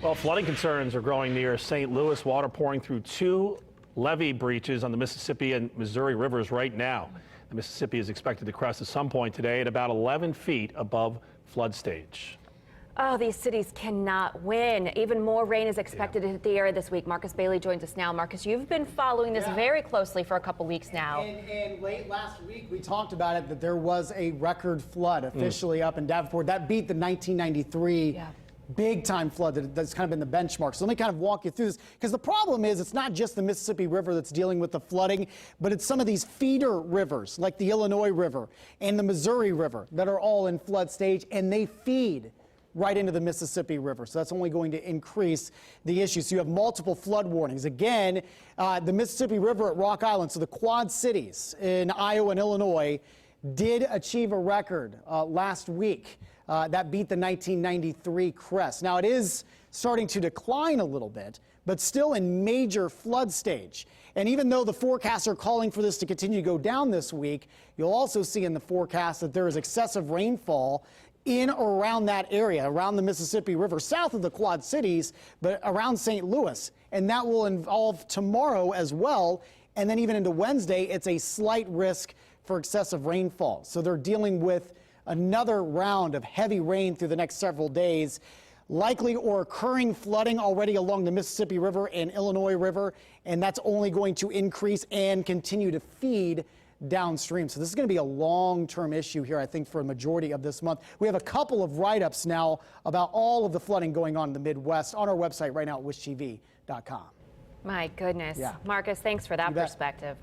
Well, flooding concerns are growing near St. Louis. Water pouring through two levee breaches on the Mississippi and Missouri rivers right now. The Mississippi is expected to crest at some point today at about 11 feet above flood stage. Oh, these cities cannot win. Even more rain is expected to hit the area this week. Marcus Bailey joins us now. Marcus, you've been following this very closely for a couple weeks now. And late last week, we talked about it, that there was a record flood officially up in Davenport. That beat the 1993 big-time flood that's kind of been the benchmark. So let me kind of walk you through this, because the problem is it's not just the Mississippi River that's dealing with the flooding, but it's some of these feeder rivers like the Illinois River and the Missouri River that are all in flood stage, and they feed right into the Mississippi River. So that's only going to increase the issue. So you have multiple flood warnings. Again, the Mississippi River at Rock Island, so the Quad Cities in Iowa and Illinois, did achieve a record last week. That beat the 1993 crest. Now it is starting to decline a little bit, but still in major flood stage. And even though the forecasts are calling for this to continue to go down this week, you'll also see in the forecast that there is excessive rainfall in or around that area, around the Mississippi River, south of the Quad Cities, but around St. Louis. And that will involve tomorrow as well. And then even into Wednesday, it's a slight risk for excessive rainfall. So they're dealing with another round of heavy rain through the next several days. Likely or occurring flooding already along the Mississippi River and Illinois River, and that's only going to increase and continue to feed downstream. So this is going to be a long-term issue here, I think, for a majority of this month. We have a couple of write-ups now about all of the flooding going on in the Midwest on our website right now at wishtv.com. My goodness. Marcus, thanks for that perspective.